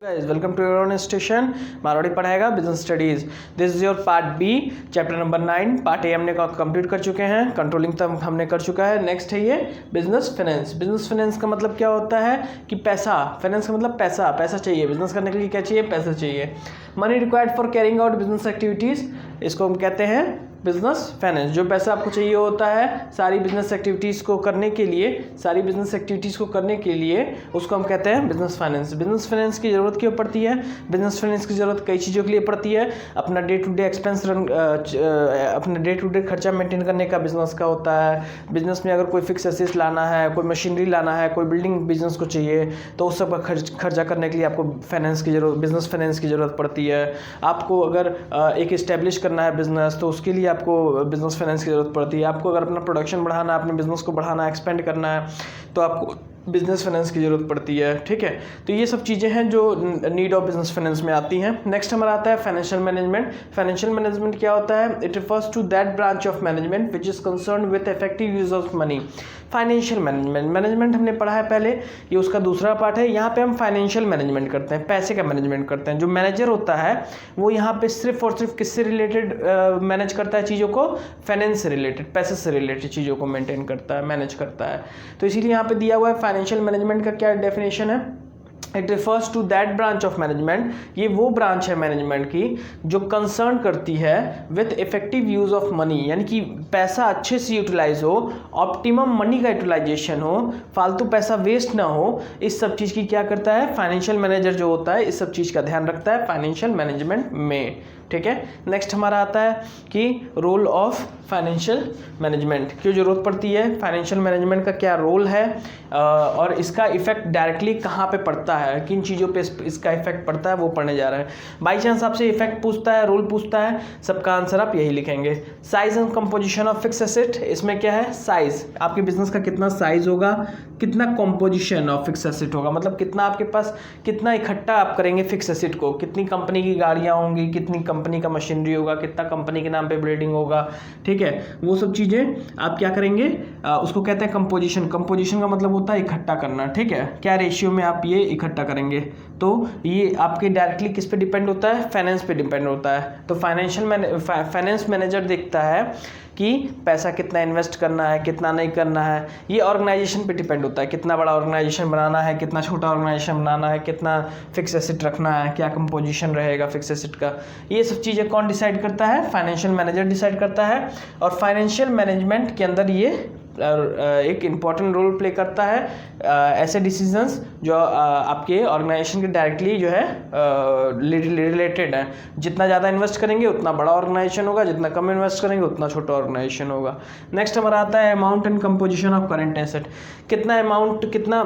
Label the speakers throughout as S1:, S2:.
S1: Guys, welcome to your own station. Marwari पढ़ाएगा business studies. This is your part B, chapter number 9. Part A हमने complete कर चुके हैं, controlling तक हमने कर चुका है. नेक्स्ट है ये बिजनेस फाइनेंस. बिजनेस फाइनेंस का मतलब क्या होता है कि पैसा. फाइनेंस का मतलब पैसा. पैसा चाहिए बिजनेस करने के लिए. क्या चाहिए? पैसा चाहिए. Money required for carrying out business activities, इसको हम कहते हैं बिजनेस फाइनेंस. जो पैसा आपको चाहिए होता है सारी बिजनेस एक्टिविटीज़ को करने के लिए, उसको हम कहते हैं बिजनेस फाइनेंस. बिजनेस फाइनेंस की ज़रूरत क्यों पड़ती है? बिजनेस फाइनेंस की ज़रूरत कई चीज़ों के लिए पड़ती है. अपना डे टू डे एक्सपेंस अपना डे टू डे खर्चा मेंटेन करने का बिजनेस का होता है. बिजनेस में अगर कोई फिक्स एसेट्स लाना है, कोई मशीनरी लाना है, कोई बिल्डिंग बिजनेस को चाहिए, तो उस सब का खर्चा करने के लिए आपको बिजनेस फाइनेंस की ज़रूरत पड़ती है. आपको अगर एक इस्टेब्लिश करना है बिजनेस, तो उसके लिए आपको बिजनेस फाइनेंस की ज़रूरत पड़ती है. आपको अगर अपना प्रोडक्शन बढ़ाना है, अपने बिजनेस को बढ़ाना है, एक्सपेंड करना है, तो आपको बिजनेस फाइनेंस की ज़रूरत पड़ती है. ठीक है, तो ये सब चीज़ें हैं जो नीड ऑफ बिजनेस फाइनेंस में आती हैं. नेक्स्ट हमारा आता है फाइनेंशियल मैनेजमेंट. फाइनेंशियल मैनेजमेंट क्या होता है? It refers to that branch of management which is concern with effective use of money. Financial management हमने पढ़ा है पहले, ये उसका दूसरा पार्ट है. यहाँ पे हम फाइनेंशियल मैनेजमेंट करते हैं, पैसे का मैनेजमेंट करते हैं. जो मैनेजर होता है वो यहाँ पे सिर्फ और सिर्फ किससे रिलेटेड मैनेज करता है चीज़ों को? फाइनेंस से रिलेटेड, पैसे से रिलेटेड चीज़ों को मेंटेन करता है, मैनेज करता है. तो इसीलिए यहाँ पे दिया हुआ है फाइनेंशियल मैनेजमेंट का क्या डेफिनेशन है. It refers to that branch of management, ये वो ब्रांच है मैनेजमेंट की जो कंसर्न करती है with effective use of money, यानी कि पैसा अच्छे से यूटिलाइज हो, ऑप्टिमम मनी का यूटिलाइजेशन हो, फालतू पैसा वेस्ट ना हो. इस सब चीज़ की क्या करता है फाइनेंशियल मैनेजर जो होता है, इस सब चीज़ का ध्यान रखता है फाइनेंशियल मैनेजमेंट में. ठीक है, नेक्स्ट हमारा आता है कि रोल ऑफ फाइनेंशियल मैनेजमेंट. क्यों ज़रूरत पड़ती है? फाइनेंशियल मैनेजमेंट का क्या रोल है और इसका इफेक्ट डायरेक्टली कहाँ पे पड़ता है, किन चीज़ों पे इसका इफेक्ट पड़ता है, वो पढ़ने जा रहे हैं. बाई चांस आपसे इफेक्ट पूछता है, रोल पूछता है, सबका आंसर आप यही लिखेंगे. Size and composition of fix asset. इसमें क्या है? साइज, आपके बिजनेस का कितना साइज होगा, कितना कंपोजिशन ऑफ फिक्स एसेट होगा, मतलब कितना आपके पास, कितना इकट्ठा आप करेंगे फिक्स एसेट को, कितनी कंपनी की गाड़ियाँ होंगी, कितनी कंपनी का मशीनरी होगा, कितना कंपनी के नाम पे बिल्डिंग होगा. ठीक है, वो सब चीज़ें आप क्या करेंगे, उसको कहते हैं कंपोजिशन. कंपोजिशन का मतलब होता है इकट्ठा करना. ठीक है, क्या रेशियो में आप ये इकट्ठा करेंगे, तो ये आपके डायरेक्टली किस पे डिपेंड होता है? फाइनेंस पे डिपेंड होता है. तो फाइनेंस मैनेजर देखता है कि पैसा कितना इन्वेस्ट करना है, कितना नहीं करना है. ये ऑर्गेनाइजेशन पे डिपेंड होता है, कितना बड़ा ऑर्गेनाइजेशन बनाना है, कितना छोटा ऑर्गेनाइजेशन बनाना है, कितना फिक्स एसेट रखना है, क्या कंपोजिशन रहेगा फिक्स एसेट का. ये सब चीज़ें कौन डिसाइड करता है? फाइनेंशियल मैनेजर डिसाइड करता है. और फाइनेंशियल मैनेजमेंट के अंदर ये एक इम्पॉर्टेंट रोल प्ले करता है. ऐसे डिसीजंस जो आपके ऑर्गेनाइजेशन के डायरेक्टली जो है रिलेटेड है. जितना ज़्यादा इन्वेस्ट करेंगे उतना बड़ा ऑर्गेनाइजेशन होगा, जितना कम इन्वेस्ट करेंगे उतना छोटा ऑर्गेनाइजेशन होगा. नेक्स्ट हमारा आता है amount and composition of current asset. कितना अमाउंट, कितना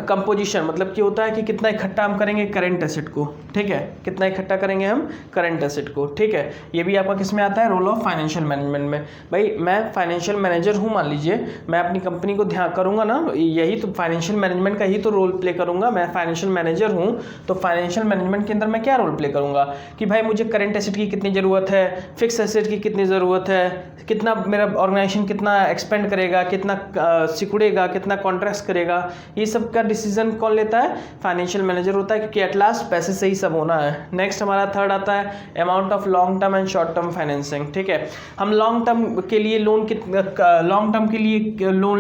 S1: कंपोजिशन मतलब क्या होता है कि कितना इकट्ठा हम करेंगे करंट एसेट को. ठीक है, कितना इकट्ठा करेंगे हम करंट एसेट को. ठीक है, ये भी आपका किस में आता है? रोल ऑफ फाइनेंशियल मैनेजमेंट में. भाई मैं फाइनेंशियल मैनेजर हूँ, मान लीजिए मैं अपनी कंपनी को ध्यान करूँगा ना, यही तो फाइनेंशियल मैनेजमेंट का ही तो रोल प्ले करूँगा. मैं फाइनेंशियल मैनेजर हूँ, तो फाइनेंशियल मैनेजमेंट के अंदर मैं क्या रोल प्ले करूँगा कि भाई मुझे करंट एसेट की कितनी ज़रूरत है, फिक्स एसेट की कितनी ज़रूरत है, कितना मेरा ऑर्गेनाइजेशन कितना एक्सपेंड करेगा, कितना सिकुड़ेगा, कितना कॉन्ट्रैक्ट करेगा. ये सब का डिसीजन कौन लेता है? फाइनेंशियल मैनेजर होता है, क्योंकि एट लास्ट पैसे से ही सब होना है. नेक्स्ट हमारा थर्ड आता है amount of long term and short term financing. ठीक है, हम लॉन्ग टर्म के लिए लोन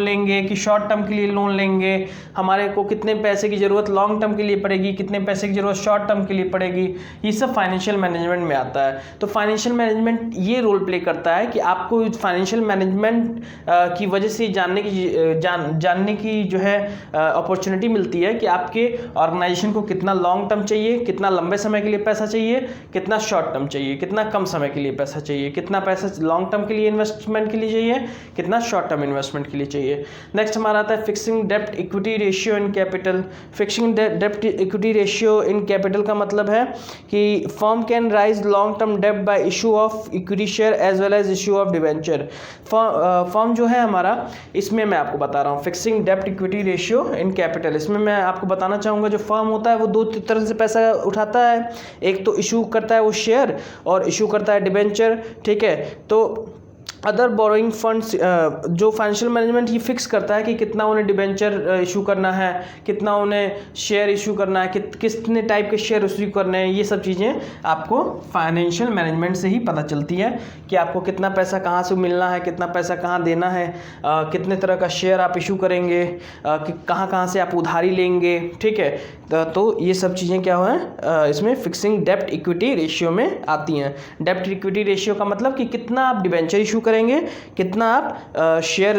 S1: लेंगे कि शॉर्ट टर्म के लिए लोन लेंगे, हमारे को कितने पैसे की ज़रूरत लॉन्ग टर्म के लिए पड़ेगी, कितने पैसे की ज़रूरत शॉर्ट टर्म के लिए पड़ेगी, ये सब फाइनेंशियल मैनेजमेंट में आता है. तो फाइनेंशियल मैनेजमेंट ये रोल प्ले करता है कि आपको फाइनेंशियल मैनेजमेंट की वजह से जानने की जो है अपॉर्चुनिटी मिलती है कि आपके ऑर्गेनाइजेशन को कितना लॉन्ग टर्म चाहिए, कितना लंबे समय के लिए पैसा चाहिए, कितना शॉर्ट टर्म चाहिए, कितना कम समय के लिए पैसा चाहिए, कितना पैसा लॉन्ग टर्म के लिए इन्वेस्टमेंट के लिए चाहिए, कितना शॉर्ट टर्म इन्वेस्टमेंट के लिए चाहिए. नेक्स्ट हमारा आता है फिक्सिंग डेप्ट equity ratio in capital. Fixing डेप्ट इक्विटी रेशियो इन कैपिटल का मतलब है कि firm can raise long term डेप्ट by issue of equity share as well as issue of debenture. Firm जो है हमारा, इसमें मैं आपको बता रहा हूँ फिक्सिंग डेप्ट इक्विटी रेशियो इन कैपिटल. इसमें मैं आपको बताना चाहूँगा जो फर्म होता है वो दो तरह से पैसा उठाता है. एक तो इशू करता है वो शेयर, और इशू करता है डिबेंचर. ठीक है, तो अदर बोरोइंग फंड्स, जो फाइनेंशियल मैनेजमेंट ये फिक्स करता है कि कितना उन्हें डिबेंचर इशू करना है, कितना उन्हें शेयर इशू करना है, कितने टाइप के शेयर इशू करने हैं, ये सब चीज़ें आपको फाइनेंशियल मैनेजमेंट से ही पता चलती है कि आपको कितना पैसा कहाँ से मिलना है, कितना पैसा कहाँ देना है, कितने तरह का शेयर आप इशू करेंगे, कि कहाँ से आप उधारी लेंगे, ठीक है। तो ये सब चीज़ें क्या है इसमें फिक्सिंग डेप्ट इक्विटी रेशियो में आती हैं। डेप्ट इक्विटी रेशियो का मतलब कि कितना आप डिबेंचर इशू करेंगे, कितना आप शेयर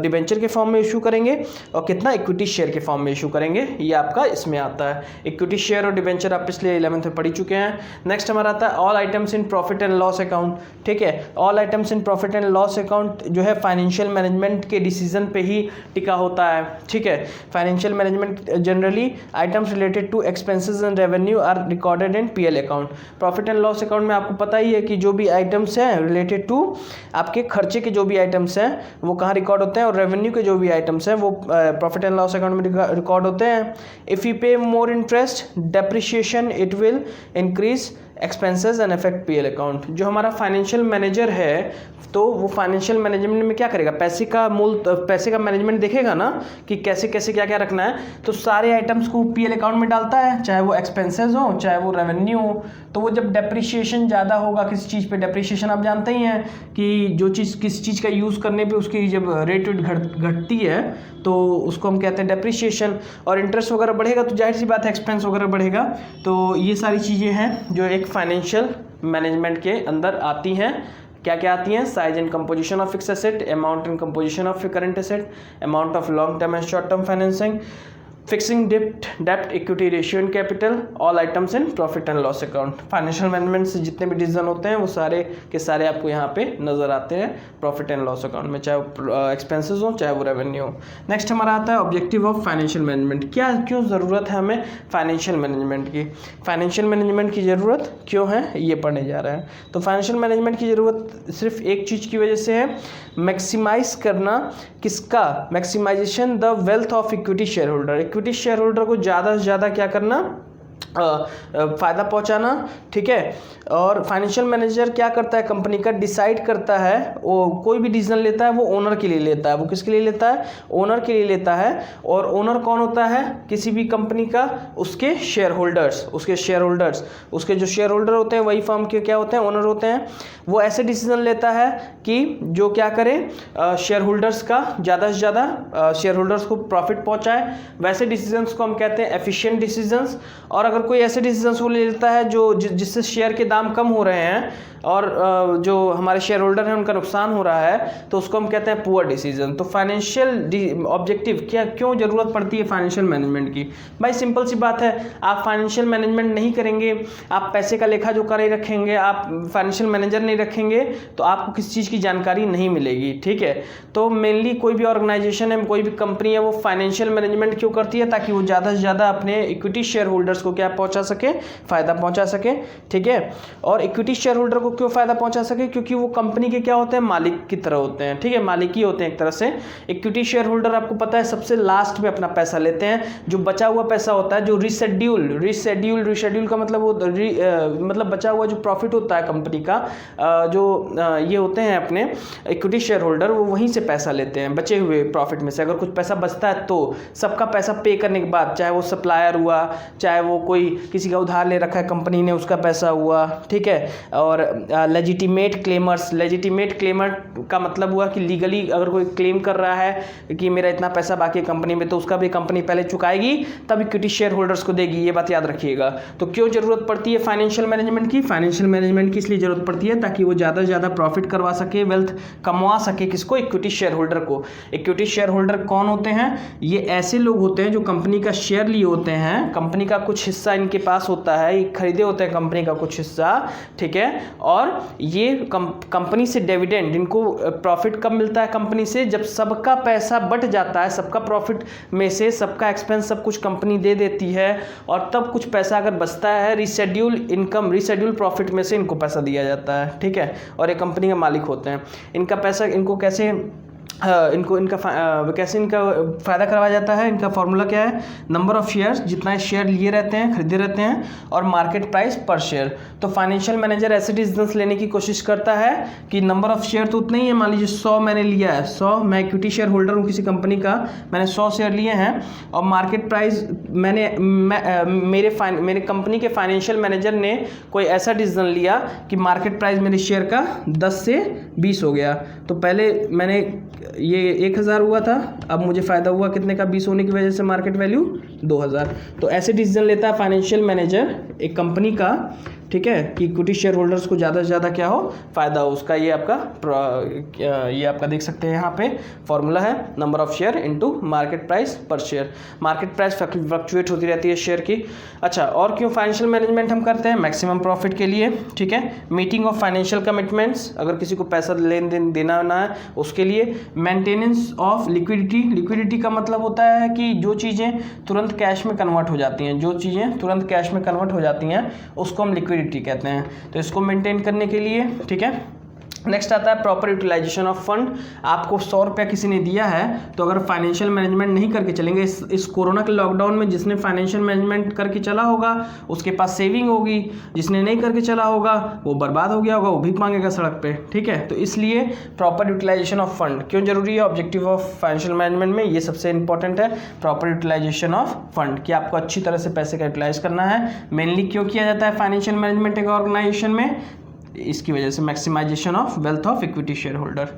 S1: डिबेंचर के फॉर्म में इशू करेंगे और कितना इक्विटी शेयर के फॉर्म में इशू करेंगे, ये आपका इसमें आता है। इक्विटी शेयर और डिबेंचर आप पिछले 11th में पढ़ चुके हैं। नेक्स्ट हमारा आता है all items in profit and loss account, ठीक है। All items in profit and loss account जो है फाइनेंशियल मैनेजमेंट के डिसीजन पे ही टिका होता है, ठीक है। Financial management generally items related to expenses and revenue are recorded in PL account. Profit and loss account में आपको पता ही है कि जो भी आइटम्स हैं रिलेटेड टू आपके खर्चे के जो भी आइटम्स हैं वो कहाँ रिकॉर्ड होते हैं, और रेवेन्यू के जो भी आइटम्स हैं वो प्रॉफिट एंड लॉस अकाउंट में रिकॉर्ड होते हैं। इफ़ यू पे more interest depreciation it will increase expenses and affect PL account. जो हमारा फाइनेंशियल मैनेजर है तो वो फाइनेंशियल मैनेजमेंट में क्या करेगा, पैसे का मैनेजमेंट देखेगा ना कि कैसे कैसे क्या क्या रखना है, तो सारे आइटम्स को पीएल अकाउंट में डालता है, चाहे वो एक्सपेंसेस हो चाहे वो रेवेन्यू हो। तो वो जब डेप्रिशिएशन ज़्यादा होगा किसी चीज़ पे, डेप्रिशिएशन आप जानते ही हैं कि जो चीज़ किसी चीज़ का यूज़ करने पे उसकी जब रेट घटती है तो उसको हम कहते हैं डेप्रिशिएशन। और इंटरेस्ट वगैरह बढ़ेगा तो जाहिर सी बात है एक्सपेंस वगैरह बढ़ेगा। तो ये सारी चीज़ें हैं जो एक फाइनेंशियल मैनेजमेंट के अंदर आती हैं। क्या क्या आती हैं, size and composition of fix asset, amount and composition of current asset, amount of long term and short term financing, fixing डेप्ट equity ratio and capital, all items in profit and loss account. Financial management से जितने भी decision होते हैं वो सारे के सारे आपको यहाँ पे नजर आते हैं प्रॉफिट एंड लॉस अकाउंट में, चाहे वो एक्सपेंसेस हो चाहे वो रेवेन्यू हो। नेक्स्ट हमारा आता है ऑब्जेक्टिव ऑफ फाइनेंशियल मैनेजमेंट। क्या क्यों ज़रूरत है हमें फाइनेंशियल मैनेजमेंट की, फाइनेंशियल मैनेजमेंट की ज़रूरत क्यों है ये पढ़ने जा रहे हैं। तो फाइनेंशियल मैनेजमेंट की ज़रूरत सिर्फ एक चीज़ की वजह से है, मैक्सिमाइज करना किसका, maximisation the wealth of equity share holder. Equity share holder को ज़्यादा से ज़्यादा क्या करना, फ़ायदा पहुंचाना, ठीक है। और फाइनेंशियल मैनेजर क्या करता है, कंपनी का डिसाइड करता है, वो कोई भी डिसीजन लेता है वो ओनर के लिए लेता है। वो किसके लिए लेता है, ओनर के लिए लेता है। और ओनर कौन होता है किसी भी कंपनी का, उसके शेयर होल्डर्स, उसके जो शेयर होल्डर होते हैं वही फर्म के क्या होते हैं, ओनर होते हैं। वो ऐसे डिसीजन लेता है कि जो क्या करे, शेयर होल्डर्स का ज़्यादा से ज़्यादा शेयर होल्डर्स को प्रॉफिट पहुँचाए। वैसे डिसीजंस को हम कहते हैं एफिशिएंट डिसीजंस। और अगर कोई ऐसे डिसीजंस वो ले लेता है जो जिससे शेयर के दाम कम हो रहे हैं और जो हमारे शेयर होल्डर हैं उनका नुकसान हो रहा है, तो उसको हम कहते हैं पुअर डिसीजन। तो फाइनेंशियल ऑब्जेक्टिव क्यों ज़रूरत पड़ती है फाइनेंशियल मैनेजमेंट की, भाई सिंपल सी बात है, आप फाइनेंशियल मैनेजमेंट नहीं करेंगे, आप पैसे का लेखा जोखा नहीं रखेंगे, आप फाइनेंशियल मैनेजर नहीं रखेंगे तो आपको किसी चीज़ की जानकारी नहीं मिलेगी, ठीक है। तो मेनली कोई भी ऑर्गेनाइजेशन है, कोई भी कंपनी है, वो फाइनेंशियल मैनेजमेंट क्यों करती है, ताकि वो ज़्यादा से ज़्यादा अपने इक्विटी शेयर होल्डर्स को क्या पहुँचा सके, फ़ायदा पहुँचा सके, ठीक है। और इक्विटी शेयर होल्डर को क्यों फ़ायदा पहुँचा सके, क्योंकि वो कंपनी के क्या होते हैं, मालिक की तरह होते हैं, ठीक है, मालिक ही होते हैं एक तरह से। इक्विटी शेयर होल्डर आपको पता है सबसे लास्ट में अपना पैसा लेते हैं, जो बचा हुआ पैसा होता है, जो रिशेड्यूल का मतलब वो मतलब बचा हुआ जो प्रॉफिट होता है कंपनी का, जो ये होते हैं अपने इक्विटी शेयर होल्डर, वो वहीं से पैसा लेते हैं बचे हुए प्रॉफिट में से। अगर कुछ पैसा बचता है तो सबका पैसा पे करने के बाद, चाहे वो सप्लायर हुआ, चाहे वो कोई किसी का उधार ले रखा है कंपनी ने, उसका पैसा हुआ, ठीक है। और लेजिटिमेट क्लेमर का मतलब हुआ कि लीगली अगर कोई क्लेम कर रहा है कि मेरा इतना पैसा बाकी है कंपनी में, तो उसका भी कंपनी पहले चुकाएगी तब इक्विटी शेयर होल्डर्स को देगी, ये बात याद रखिएगा। तो क्यों जरूरत पड़ती है फाइनेंशियल मैनेजमेंट की, फाइनेंशियल मैनेजमेंट की इसलिए जरूरत पड़ती है ताकि वो ज़्यादा से ज़्यादा प्रॉफिट करवा सके, वेल्थ कमवा सके, किसको, इक्विटी शेयर होल्डर को। इक्विटी शेयर होल्डर कौन होते हैं, ये ऐसे लोग होते हैं जो कंपनी का शेयर लिए होते हैं, कंपनी का कुछ हिस्सा इनके पास होता है, ये खरीदे होते हैं कंपनी का कुछ हिस्सा, ठीक है। और ये कंपनी से डिविडेंड, इनको प्रॉफिट कब मिलता है कंपनी से, जब सबका पैसा बट जाता है, सबका प्रॉफिट में से सबका एक्सपेंस सब कुछ कंपनी दे देती है, और तब कुछ पैसा अगर बचता है रिशेड्यूल प्रॉफिट में से इनको पैसा दिया जाता है, ठीक है। और ये कंपनी के मालिक होते हैं, इनको कैसे इनको कैसे इनका फ़ायदा करवाया जाता है। इनका फॉर्मूला क्या है, नंबर ऑफ़ शेयर्स, जितना शेयर लिए रहते हैं, खरीदे रहते हैं, और मार्केट प्राइस पर शेयर। तो फाइनेंशियल मैनेजर ऐसे डिसीजंस लेने की कोशिश करता है कि नंबर ऑफ़ शेयर तो उतना ही है, मान लीजिए 100 मैंने लिया है, 100 मैं इक्विटी शेयर होल्डर हूँ किसी कंपनी का, मैंने 100 शेयर लिए हैं, और मार्केट प्राइस मेरे कंपनी के फाइनेंशियल मैनेजर ने कोई ऐसा डिसीजन लिया कि मार्केट प्राइस मेरे शेयर का 10 से 20 हो गया। तो पहले मैंने ये 1000 हुआ था, अब मुझे फ़ायदा हुआ कितने का, 20 होने की वजह से मार्केट वैल्यू 2000। तो ऐसे डिसीजन लेता है फाइनेंशियल मैनेजर एक कंपनी का, ठीक है, कि इक्विटी शेयर होल्डर्स को ज़्यादा से ज़्यादा क्या हो, फ़ायदा हो उसका। ये आपका देख सकते हैं यहाँ पे फॉर्मूला है, number of share into market price पर शेयर। मार्केट प्राइस फ्लक्चुएट होती रहती है शेयर की। अच्छा, और क्यों फाइनेंशियल मैनेजमेंट हम करते हैं, मैक्सिमम प्रॉफिट के लिए, ठीक है, मीटिंग ऑफ फाइनेंशियल कमिटमेंट्स, अगर किसी को पैसा लेन देन देना ना है उसके लिए, मेंटेनेंस ऑफ लिक्विडिटी। लिक्विडिटी का मतलब होता है कि जो चीज़ें तुरंत कैश में कन्वर्ट हो जाती हैं, जो चीज़ें तुरंत कैश में कन्वर्ट हो जाती हैं उसको हम लिक्विडिटी कहते हैं। तो इसको मेंटेन करने के लिए, ठीक है। नेक्स्ट आता है प्रॉपर यूटिलाइजेशन ऑफ फंड। आपको 100 रुपया किसी ने दिया है, तो अगर फाइनेंशियल मैनेजमेंट नहीं करके चलेंगे, इस कोरोना के लॉकडाउन में जिसने फाइनेंशियल मैनेजमेंट करके चला होगा उसके पास सेविंग होगी, जिसने नहीं करके चला होगा वो बर्बाद हो गया होगा, वो भीख मांगेगा सड़क पे, ठीक है। तो इसलिए प्रॉपर यूटिलाइजेशन ऑफ फंड क्यों जरूरी है ऑब्जेक्टिव ऑफ फाइनेंशियल मैनेजमेंट में, ये सबसे इंपॉर्टेंट है, प्रॉपर यूटिलाइजेशन ऑफ फंड, कि आपको अच्छी तरह से पैसे का यूटिलाइज करना है। मेनली क्यों किया जाता है फाइनेंशियल मैनेजमेंट एक ऑर्गेनाइजेशन में, इसकी वजह से maximisation of wealth of equity share holder.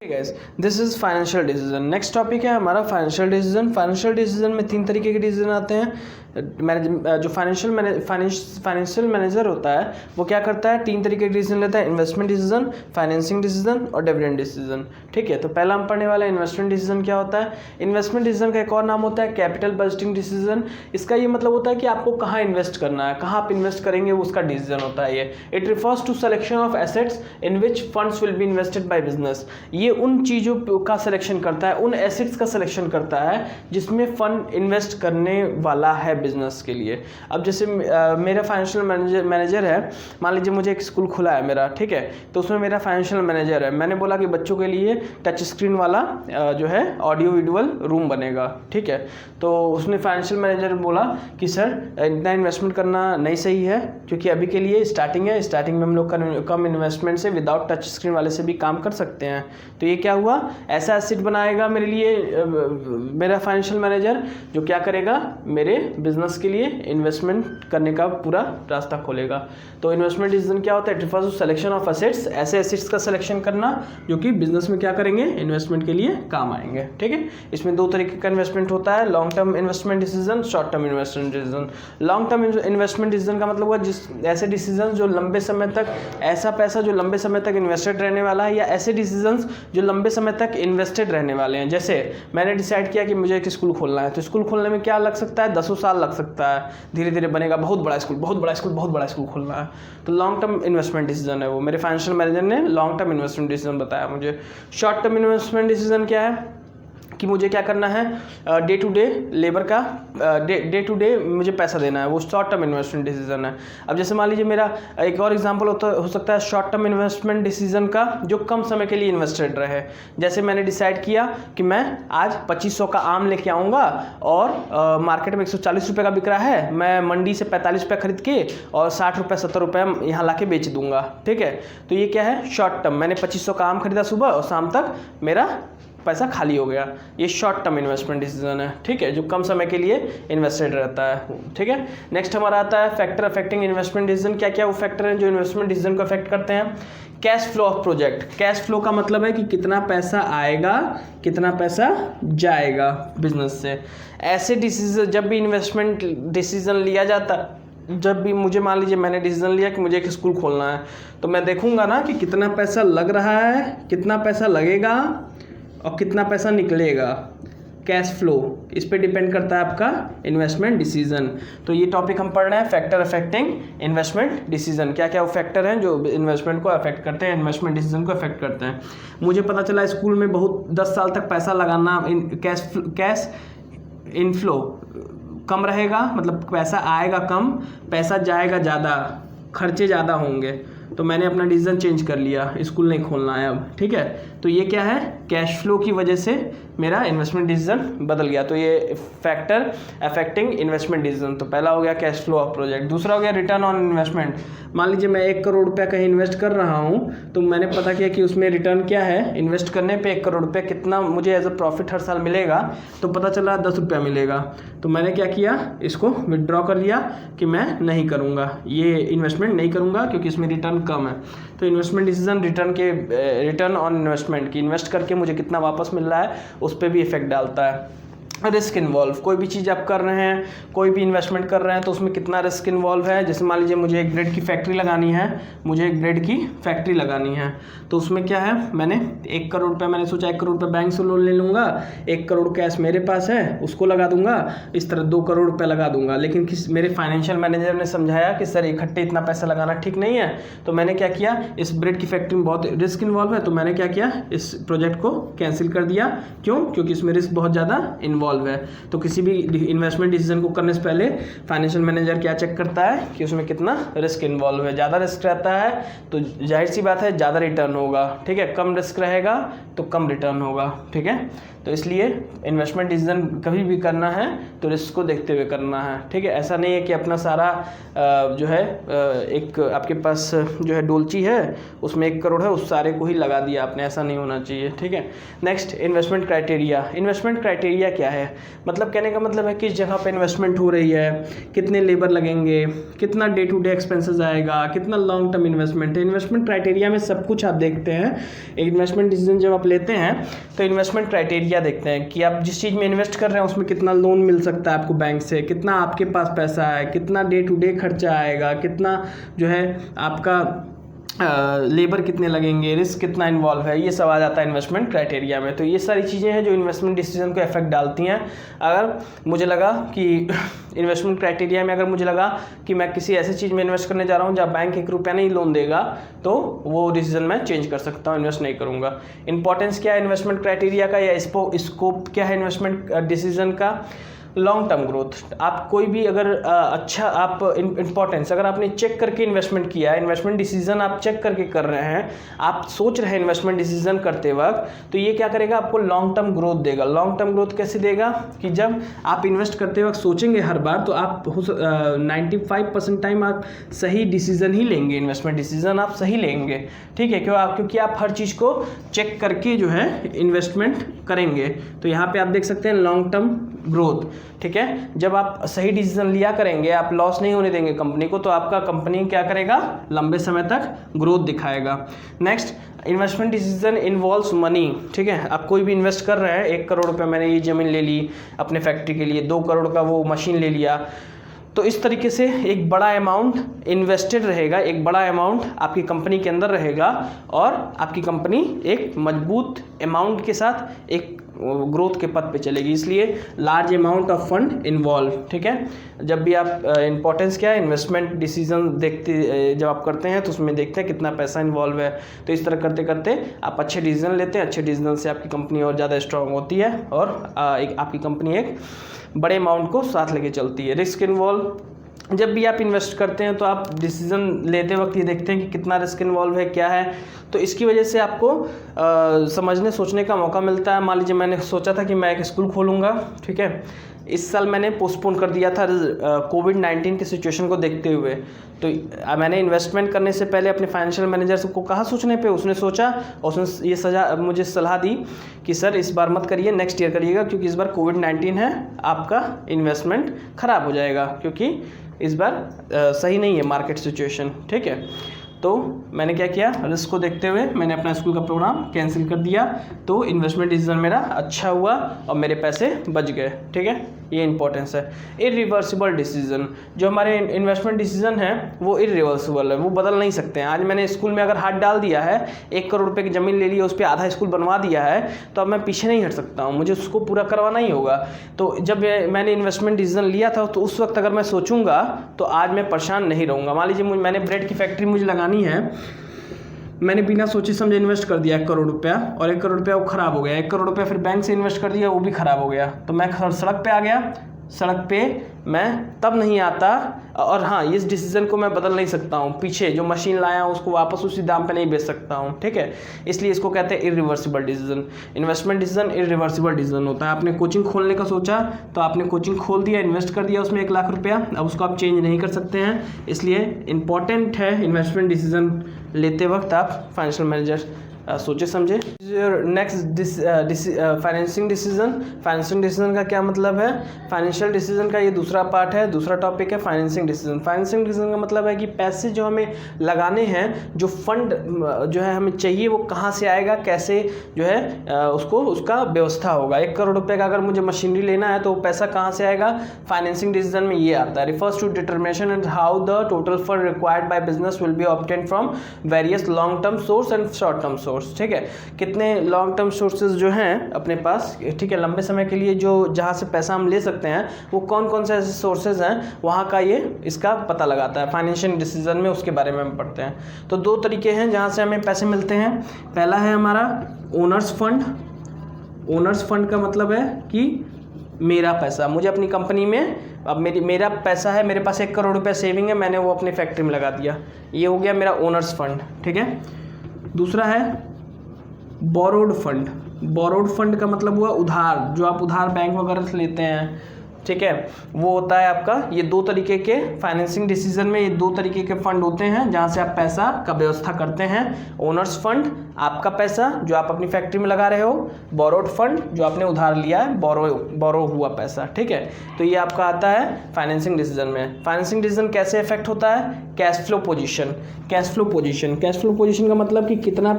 S1: Guys, this is financial decision. Next topic है हमारा फाइनेंशियल डिसीजन। फाइनेंशियल डिसीजन में 3 तरीके के डिसीजन आते हैं। जो फाइनेंशियल मैनेजर होता है वो क्या करता है, 3 तरीके के डिसीजन लेता है, इन्वेस्टमेंट डिसीजन, फाइनेंसिंग डिसीजन और डिविडेंड डिसीजन, ठीक है। तो पहला हम पढ़ने वाला है इन्वेस्टमेंट डिसीजन क्या होता है। इन्वेस्टमेंट डिसीजन का एक और नाम होता है कैपिटल बजटिंग डिसीजन। इसका ये मतलब होता है कि आपको कहाँ इन्वेस्ट करना है, कहाँ आप इन्वेस्ट करेंगे, वो उसका डिसीजन होता है। ये it refers to selection of assets in which funds will be invested by business. ये उन चीज़ों का सिलेक्शन करता है, उन एसेट्स का सिलेक्शन करता है जिसमें फंड इन्वेस्ट करने वाला है बिजनेस के लिए। अब जैसे मेरा फाइनेंशियल मैनेजर है, मान लीजिए मुझे एक स्कूल खुला है मेरा, ठीक है, तो उसमें मेरा फाइनेंशियल मैनेजर है, मैंने बोला कि बच्चों के लिए टच स्क्रीन वाला जो है ऑडियो विजुअल रूम बनेगा, ठीक है। तो उसने फाइनेंशियल मैनेजर बोला कि सर इतना इन्वेस्टमेंट करना नहीं सही है, क्योंकि अभी के लिए स्टार्टिंग है, स्टार्टिंग में हम लोग कम इन्वेस्टमेंट से विदाउट टच स्क्रीन वाले से भी काम कर सकते हैं। तो ये क्या हुआ, ऐसा एसेट बनाएगा मेरे लिए मेरा फाइनेंशियल मैनेजर, जो क्या करेगा, मेरे बिजनेस के लिए इन्वेस्टमेंट करने का पूरा रास्ता खोलेगा। तो इन्वेस्टमेंट डिसीजन क्या होता है, it refers to selection of assets, ऐसे एसेट्स का सिलेक्शन करना जो कि बिजनेस में क्या करेंगे, इन्वेस्टमेंट के लिए काम आएंगे, ठीक है। इसमें 2 तरीके का इन्वेस्टमेंट होता है, long term investment decision, short term investment decision. Long term investment decision का मतलब हुआ ऐसे डिसीजन जो लंबे समय तक, ऐसा पैसा जो लंबे समय तक इन्वेस्टेड रहने वाला है, या ऐसे डिसीजन जो लंबे समय तक इन्वेस्टेड रहने वाले हैं। जैसे मैंने डिसाइड किया कि मुझे एक स्कूल खोलना है, तो स्कूल खोलने में क्या लग सकता है, 10 साल लग सकता है, धीरे धीरे बनेगा बहुत बड़ा स्कूल खोलना है। तो लॉन्ग टर्म इन्वेस्टमेंट डिसीजन है वो, मेरे फाइनेंशियल मैनेजर ने लॉन्ग टर्म इन्वेस्टमेंट डिसीजन बताया मुझे। शॉर्ट टर्म इन्वेस्टमेंट डिसीजन क्या है कि मुझे क्या करना है, डे टू डे लेबर का डे टू डे मुझे पैसा देना है, वो शॉर्ट टर्म इन्वेस्टमेंट डिसीजन है। अब जैसे मान लीजिए मेरा एक और एग्जांपल हो सकता है शॉर्ट टर्म इन्वेस्टमेंट डिसीजन का जो कम समय के लिए इन्वेस्टेड रहे। जैसे मैंने डिसाइड किया कि मैं आज 2500 का आम लेके आऊँगा और मार्केट में 140 रुपये का बिक रहा है, मैं मंडी से 45 रुपये खरीद के और 60 रुपये 70 रुपये यहाँ ला के बेच दूंगा, ठीक है। तो ये क्या है, शॉर्ट टर्म, मैंने 2500 का आम खरीदा सुबह और शाम तक मेरा पैसा खाली हो गया, ये शॉर्ट टर्म इन्वेस्टमेंट डिसीजन है, ठीक है, जो कम समय के लिए इन्वेस्टेड रहता है, ठीक है। नेक्स्ट हमारा आता है फैक्टर अफेक्टिंग इन्वेस्टमेंट डिसीजन। क्या क्या वो फैक्टर हैं जो इन्वेस्टमेंट डिसीजन को अफेक्ट करते हैं। Cash flow of project, cash flow का मतलब है कि कितना पैसा आएगा कितना पैसा जाएगा बिजनेस से। ऐसे डिसीजन, जब भी इन्वेस्टमेंट डिसीजन लिया जाता, जब भी मुझे मान लीजिए मैंने डिसीजन लिया कि मुझे एक स्कूल खोलना है, तो मैं देखूंगा ना कि कितना पैसा लग रहा है, कितना पैसा लगेगा और कितना पैसा निकलेगा। कैश फ्लो, इस पे डिपेंड करता है आपका इन्वेस्टमेंट डिसीजन। तो ये टॉपिक हम पढ़ रहे हैं, फैक्टर अफेक्टिंग इन्वेस्टमेंट डिसीजन। क्या क्या वो फैक्टर हैं जो इन्वेस्टमेंट को अफेक्ट करते हैं, इन्वेस्टमेंट डिसीजन को अफेक्ट करते हैं। मुझे पता चला स्कूल में बहुत 10 साल तक पैसा लगाना, कैश इनफ्लो कम रहेगा, मतलब पैसा आएगा कम, पैसा जाएगा ज़्यादा, खर्चे ज़्यादा होंगे, तो मैंने अपना डिसीजन चेंज कर लिया, स्कूल नहीं खोलना है अब, ठीक है। तो ये क्या है, कैश फ्लो की वजह से मेरा इन्वेस्टमेंट डिसीजन बदल गया। तो ये फैक्टर अफेक्टिंग इन्वेस्टमेंट डिसीजन, तो पहला हो गया कैश फ्लो ऑफ प्रोजेक्ट। दूसरा हो गया रिटर्न ऑन इन्वेस्टमेंट। मान लीजिए मैं 1 करोड़ रुपया कहीं इन्वेस्ट कर रहा हूँ, तो मैंने पता किया कि उसमें रिटर्न क्या है, इन्वेस्ट करने पे 1 करोड़ रुपया कितना मुझे एज अ प्रॉफिट हर साल मिलेगा, तो पता चला 10 रुपया मिलेगा। तो मैंने क्या किया, इसको विड्रॉ कर लिया कि मैं नहीं करूँगा, ये इन्वेस्टमेंट नहीं करूँगा क्योंकि इसमें रिटर्न कम है। तो investment decision return on investment की, इन्वेस्ट करके मुझे कितना वापस मिल रहा है उस पर भी इफेक्ट डालता है। रिस्क इन्वॉल्व, कोई भी चीज़ आप कर रहे हैं, कोई भी इन्वेस्टमेंट कर रहे हैं तो उसमें कितना रिस्क इन्वॉल्व है। जैसे मान लीजिए मुझे एक ब्रेड की फैक्ट्री लगानी है, तो उसमें क्या है, मैंने 1 करोड़ रुपये, मैंने सोचा 1 करोड़ रुपये बैंक से लोन ले लूँगा, 1 करोड़ कैश मेरे पास है उसको लगा दूंगा, इस तरह 2 करोड़ रुपये लगा दूंगा। लेकिन मेरे फाइनेंशियल मैनेजर ने समझाया कि सर इकट्ठे इतना पैसा लगाना ठीक नहीं है। तो मैंने क्या किया, इस ब्रेड की फैक्ट्री में बहुत रिस्क इन्वॉल्व है, तो मैंने क्या किया, इस प्रोजेक्ट को कैंसिल कर दिया। क्यों? क्योंकि इसमें रिस्क बहुत ज़्यादा इन्वॉल्व है। तो किसी भी इन्वेस्टमेंट डिसीजन को करने से पहले फाइनेंशियल मैनेजर क्या चेक करता है कि उसमें कितना रिस्क इन्वॉल्व है। ज़्यादा रिस्क रहता है तो जाहिर सी बात है ज़्यादा रिटर्न होगा, ठीक है। कम रिस्क रहेगा तो कम रिटर्न होगा, ठीक है। तो इसलिए इन्वेस्टमेंट डिसीजन कभी भी करना है तो रिस्क को देखते हुए करना है, ठीक है। ऐसा नहीं है कि अपना सारा जो है एक आपके पास जो है डोलची है उसमें 1 करोड़ है, उस सारे को ही लगा दिया आपने, ऐसा नहीं होना चाहिए, ठीक है। Next, investment criteria. Investment criteria क्या है, मतलब कहने का मतलब है किस जगह पे इन्वेस्टमेंट हो रही है, कितने लेबर लगेंगे, कितना डे टू डे एक्सपेंसेस आएगा, कितना लॉन्ग टर्म इन्वेस्टमेंट है। इन्वेस्टमेंट क्राइटेरिया में सब कुछ आप देखते हैं। इन्वेस्टमेंट डिसीजन जब आप लेते हैं तो इन्वेस्टमेंट क्राइटेरिया देखते हैं कि आप जिस चीज़ में इन्वेस्ट कर रहे हैं उसमें कितना लोन मिल सकता है आपको बैंक से, कितना आपके पास पैसा है, कितना डे टू डे खर्चा आएगा, कितना जो है आपका लेबर कितने लगेंगे, रिस्क कितना इन्वॉल्व है, ये सब आ जाता है इन्वेस्टमेंट क्राइटेरिया में। तो ये सारी चीज़ें हैं जो इन्वेस्टमेंट डिसीजन को इफेक्ट डालती हैं। अगर मुझे लगा कि इन्वेस्टमेंट क्राइटेरिया में अगर मुझे लगा कि मैं किसी ऐसी चीज़ में इन्वेस्ट करने जा रहा हूँ जहाँ बैंक 1 रुपया नहीं लोन देगा, तो वो डिसीजन मैं चेंज कर सकता हूँ, इन्वेस्ट नहीं करूँगा। इंपॉर्टेंस क्या है इन्वेस्टमेंट क्राइटेरिया का या स्कोप क्या है इन्वेस्टमेंट डिसीजन का, लॉन्ग टर्म ग्रोथ। आप कोई भी अगर अच्छा आप इंपॉर्टेंस अगर आपने चेक करके इन्वेस्टमेंट किया है, इन्वेस्टमेंट डिसीजन आप चेक करके कर रहे हैं, आप सोच रहे हैं इन्वेस्टमेंट डिसीजन करते वक्त, तो ये क्या करेगा, आपको लॉन्ग टर्म ग्रोथ देगा। लॉन्ग टर्म ग्रोथ कैसे देगा कि जब आप इन्वेस्ट करते वक्त सोचेंगे हर बार, तो आप 95% टाइम आप सही डिसीजन ही लेंगे, इन्वेस्टमेंट डिसीजन आप सही लेंगे, ठीक है। क्योंकि आप हर चीज़ को चेक करके जो है इन्वेस्टमेंट करेंगे। तो यहाँ पे आप देख सकते हैं लॉन्ग टर्म ग्रोथ, ठीक है। जब आप सही डिसीजन लिया करेंगे, आप लॉस नहीं होने देंगे कंपनी को, तो आपका कंपनी क्या करेगा, लंबे समय तक ग्रोथ दिखाएगा। Next, investment decision involves money, ठीक है। आप कोई भी इन्वेस्ट कर रहे हैं, 1 करोड़ रुपये मैंने ये ज़मीन ले ली अपने फैक्ट्री के लिए, 2 करोड़ का वो मशीन ले लिया, तो इस तरीके से एक बड़ा अमाउंट इन्वेस्टेड रहेगा, एक बड़ा अमाउंट आपकी कंपनी के अंदर रहेगा और आपकी कंपनी एक मजबूत अमाउंट के साथ एक ग्रोथ के पथ पे चलेगी। इसलिए large amount of fund involve, ठीक है। जब भी आप इंपॉर्टेंस क्या है इन्वेस्टमेंट डिसीजन देखते जब आप करते हैं तो उसमें देखते हैं कितना पैसा इन्वॉल्व है। तो इस तरह करते करते आप अच्छे डिसीजन लेते हैं, अच्छे डिसीजन से आपकी कंपनी और ज़्यादा स्ट्रांग होती है और आपकी कंपनी एक बड़े अमाउंट को साथ लेके चलती है। रिस्क इन्वॉल्व, जब भी आप इन्वेस्ट करते हैं तो आप डिसीजन लेते वक्त ये देखते हैं कि कितना रिस्क इन्वॉल्व है, क्या है। तो इसकी वजह से आपको समझने सोचने का मौका मिलता है। मान लीजिए मैंने सोचा था कि मैं एक स्कूल खोलूँगा, ठीक है। इस साल मैंने पोस्टपोन कर दिया था कोविड-19 की सिचुएशन को देखते हुए। तो मैंने इन्वेस्टमेंट करने से पहले अपने फाइनेंशियल मैनेजर को कहा सोचने पे, उसने सोचा और उसने ये मुझे सलाह दी कि सर इस बार मत करिए, नेक्स्ट ईयर करिएगा, क्योंकि इस बार कोविड-19 है, आपका इन्वेस्टमेंट ख़राब हो जाएगा, क्योंकि इस बार सही नहीं है मार्केट सिचुएशन, ठीक है। तो मैंने क्या किया, रिस्क को देखते हुए मैंने अपना स्कूल का प्रोग्राम कैंसिल कर दिया। तो इन्वेस्टमेंट डिसीजन मेरा अच्छा हुआ और मेरे पैसे बच गए, ठीक है। ये इंपॉर्टेंस है। इरिवर्सिबल डिसीजन, जो हमारे इन्वेस्टमेंट डिसीजन है वो इरिवर्सिबल है, वो बदल नहीं सकते हैं। आज मैंने स्कूल में अगर हाथ डाल दिया है, 1 करोड़ रुपए की ज़मीन ले ली है, उस पर आधा स्कूल बनवा दिया है, तो अब मैं पीछे नहीं हट सकता हूँ, मुझे उसको पूरा करवाना ही होगा। तो जब मैंने इन्वेस्टमेंट डिसीजन लिया था तो उस वक्त अगर मैं सोचूंगा तो आज मैं परेशान नहीं रहूँगा। मान लीजिए मैंने ब्रेड की फैक्ट्री मुझे लगानी है, मैंने बिना सोचे समझे इन्वेस्ट कर दिया 1 करोड़ रुपया और 1 करोड़ रुपया वो ख़राब हो गया। 1 करोड़ रुपया फिर बैंक से इन्वेस्ट कर दिया, वो भी ख़राब हो गया। तो मैं सड़क पे आ गया, सड़क पे मैं तब नहीं आता, और हाँ इस डिसीज़न को मैं बदल नहीं सकता हूँ, पीछे जो मशीन लाया हूँ उसको वापस उसी दाम पे नहीं बेच सकता हूँ, ठीक है। इसलिए इसको कहते हैं irreversible decision. Investment decision irreversible decision होता है। आपने कोचिंग खोलने का सोचा तो आपने कोचिंग खोल दिया, इन्वेस्ट कर दिया उसमें 1 लाख रुपया, अब उसको आप चेंज नहीं कर सकते हैं। इसलिए इंपॉर्टेंट है इन्वेस्टमेंट डिसीजन लेते वक्त आप फाइनेंशियल मैनेजर सोचे समझे। Next financing decision. Financing decision का क्या मतलब है? फाइनेंशियल डिसीजन का ये दूसरा पार्ट है, दूसरा टॉपिक है फाइनेंसिंग डिसीजन। फाइनेंसिंग डिसीजन का मतलब है कि पैसे जो हमें लगाने हैं, जो फंड जो है हमें चाहिए वो कहाँ से आएगा, कैसे जो है उसका व्यवस्था होगा। 1 करोड़ रुपये का अगर मुझे मशीनरी लेना है तो पैसा कहाँ से आएगा? फाइनेंसिंग डिसीजन में ये आता है। Refers to determination and how the total fund required by business will be obtained from various long term source and short term source, ठीक है। कितने लॉन्ग टर्म सोर्सेज जो हैं अपने पास, ठीक है, लंबे समय के लिए जो जहाँ से पैसा हम ले सकते हैं वो कौन कौन से ऐसे सोर्सेज हैं, वहाँ का ये इसका पता लगाता है। फाइनेंशियल डिसीजन में उसके बारे में हम पढ़ते हैं। तो 2 तरीके हैं जहाँ से हमें पैसे मिलते हैं। पहला है हमारा ओनर्स फंड। ओनर्स फंड का मतलब है कि मेरा पैसा, मुझे अपनी कंपनी में अब मेरा पैसा है, मेरे पास 1 करोड़ रुपया सेविंग है, मैंने वो अपनी फैक्ट्री में लगा दिया, ये हो गया मेरा ओनर्स फंड, ठीक है। दूसरा है बोरोड फंड। बोरोड फंड का मतलब हुआ उधार, जो आप उधार बैंक वगैरह से लेते हैं, ठीक है, वो होता है आपका। ये 2 तरीके के फाइनेंसिंग डिसीजन में ये 2 तरीके के फंड होते हैं जहाँ से आप पैसा का व्यवस्था करते हैं। ओनर्स फंड आपका पैसा जो आप अपनी फैक्ट्री में लगा रहे हो, बोरोड फंड जो आपने उधार लिया है, बोरो हुआ पैसा, ठीक है। तो ये आपका आता है फाइनेंसिंग डिसीजन में। फाइनेंसिंग डिसीजन कैसे इफेक्ट होता है? Cash flow position. Cash flow position, cash flow position का मतलब कि कितना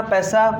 S1: पैसा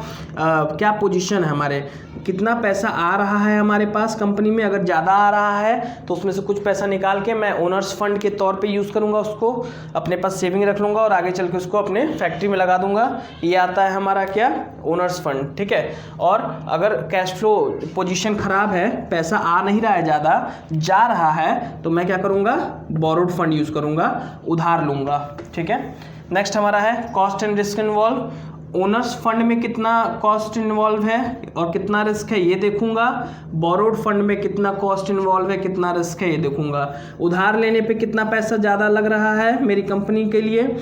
S1: क्या पोजीशन है हमारे, कितना पैसा आ रहा है हमारे पास कंपनी में। अगर ज़्यादा आ रहा है तो उसमें से कुछ पैसा निकाल के मैं ओनर्स फंड के तौर पे यूज़ करूँगा, उसको अपने पास सेविंग रख लूँगा और आगे चल के उसको अपने फैक्ट्री में लगा दूँगा। ये आता है हमारा क्या? ओनर्स फंड, ठीक है। और अगर कैश फ्लो पोजीशन ख़राब है, पैसा आ नहीं रहा है, ज़्यादा जा रहा है, तो मैं क्या करूँगा? बोरोड फंड यूज़ करूँगा, उधार लूँगा, ठीक है। नेक्स्ट हमारा है cost and risk involve. Owner's fund में कितना कॉस्ट इन्वॉल्व है और कितना रिस्क है ये देखूंगा। बोरोड फंड में कितना कॉस्ट इन्वॉल्व है, कितना रिस्क है ये देखूंगा। उधार लेने पे कितना पैसा ज़्यादा लग रहा है मेरी कंपनी के लिए,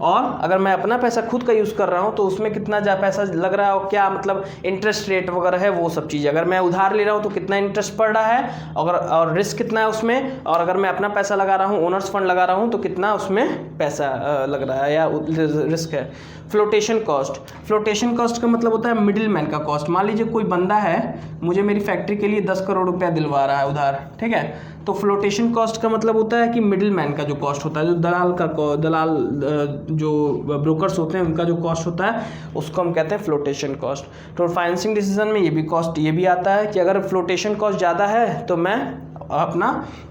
S1: और अगर मैं अपना पैसा खुद का यूज़ कर रहा हूँ तो उसमें कितना पैसा लग रहा है और क्या मतलब इंटरेस्ट रेट वगैरह है, वो सब चीज़। अगर मैं उधार ले रहा हूँ तो कितना इंटरेस्ट पड़ रहा है और रिस्क कितना है उसमें, और अगर मैं अपना पैसा लगा रहा हूँ, ओनर्स फंड लगा रहा हूँ, तो कितना उसमें पैसा लग रहा है या रिस्क है। Flotation cost. फ्लोटेशन कॉस्ट का मतलब होता है मिडिल मैन का कॉस्ट। मान लीजिए कोई बंदा है, मुझे मेरी फैक्ट्री के लिए 10 करोड़ रुपया दिलवा रहा है उधार, ठीक है। तो फ्लोटेशन कॉस्ट का मतलब होता है कि मिडिल मैन का जो कॉस्ट होता है, जो दलाल जो ब्रोकर्स होते हैं उनका जो कॉस्ट होता है, उसको हम कहते हैं फ्लोटेशन कॉस्ट। तो फाइनेंसिंग डिसीजन में ये भी आता है कि अगर फ्लोटेशन कॉस्ट ज़्यादा है तो मैं अपना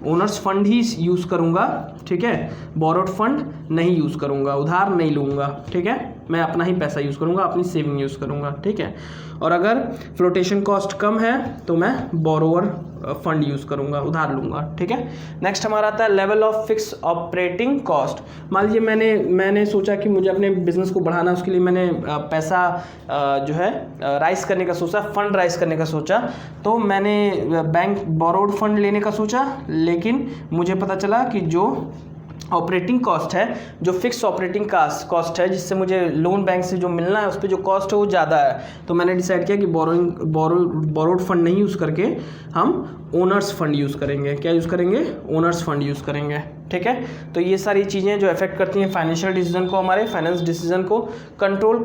S1: ओनर्स फंड ही यूज़ करूँगा, ठीक है, बोरोड फंड नहीं यूज़ करूँगा, उधार नहीं लूँगा, ठीक है, मैं अपना ही पैसा यूज़ करूँगा, अपनी सेविंग यूज़ करूँगा, ठीक है। और अगर फ्लोटेशन कॉस्ट कम है तो मैं बोरोवर फंड यूज़ करूँगा, उधार लूँगा, ठीक है। नेक्स्ट हमारा आता है level of fix operating cost. मान लीजिए मैंने सोचा कि मुझे अपने बिजनेस को बढ़ाना, उसके लिए मैंने पैसा जो है राइज करने का सोचा, फंड राइज करने का सोचा, तो मैंने बैंक बोरोड फंड लेने का सोचा, लेकिन मुझे पता चला कि जो ऑपरेटिंग कॉस्ट है, जो फिक्स ऑपरेटिंग कॉस्ट है, जिससे मुझे लोन बैंक से जो मिलना है उस पर जो कॉस्ट है वो ज़्यादा है। तो मैंने डिसाइड किया कि बोरोड फंड नहीं यूज़ करके हम ओनर्स फंड यूज़ करेंगे। क्या यूज़ करेंगे? ओनर्स फंड यूज़ करेंगे, ठीक है। तो ये सारी चीज़ें जो अफेक्ट करती हैं फाइनेंशियल डिसीजन को, हमारे फाइनेंस डिसीजन को। कंट्रोल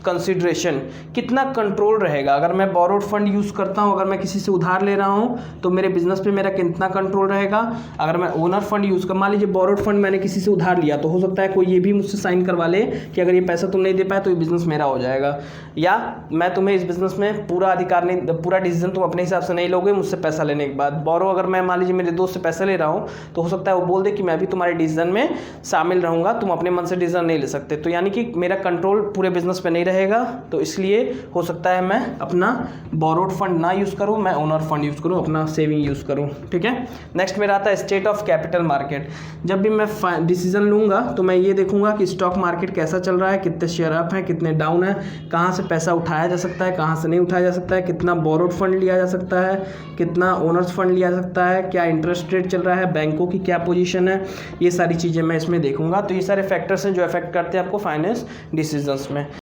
S1: कंसिडरेशन, कितना कंट्रोल रहेगा। अगर मैं बोरोड फंड यूज़ करता हूँ, अगर मैं किसी से उधार ले रहा हूँ, तो मेरे बिजनेस पे मेरा कितना कंट्रोल रहेगा। अगर मैं ओनर फंड यूज़ कर, मान लीजिए बोरोड फंड मैंने किसी से उधार लिया, तो हो सकता है कोई ये भी मुझसे साइन करवा ले कि अगर ये पैसा तुम नहीं दे पाए तो ये बिज़नेस मेरा हो जाएगा, या मैं तुम्हें इस बिज़नेस में पूरा अधिकार नहीं, पूरा डिसीजन तुम अपने हिसाब से नहीं लोगे मुझसे पैसा लेने के बाद। बोरो अगर मैं मान लीजिए मेरे दोस्त से पैसा ले रहा हूँ, तो हो सकता है वो बोल दे कि मैं भी तुम्हारे डिसीजन में शामिल रहूँगा, तुम अपने मन से डिसीजन नहीं ले सकते। तो यानी कि मेरा कंट्रोल पूरे बिजनेस पे नहीं रहेगा, तो इसलिए हो सकता है मैं अपना बोरोड फंड ना यूज़ करूँ, मैं ओनर फंड यूज़ करूँ, अपना सेविंग यूज़ करूँ। ठीक है, नेक्स्ट मेरा आता है स्टेट ऑफ कैपिटल मार्केट। जब भी मैं डिसीजन लूँगा तो मैं ये देखूँगा कि स्टॉक मार्केट कैसा चल रहा है, कितने शेयर अप हैं, कितने डाउन है, कहाँ से पैसा उठाया जा सकता है, कहाँ से नहीं उठाया जा सकता है, कितना बोरोड फंड लिया जा सकता है, कितना ओनर्स फंड लिया जा सकता है, क्या इंटरेस्ट रेट चल रहा है, बैंकों की क्या पोजीशन है, ये सारी चीज़ें मैं इसमें देखूंगा। तो ये सारे फैक्टर्स हैं जो अफेक्ट करते हैं आपको फाइनेंस डिसीजंस में।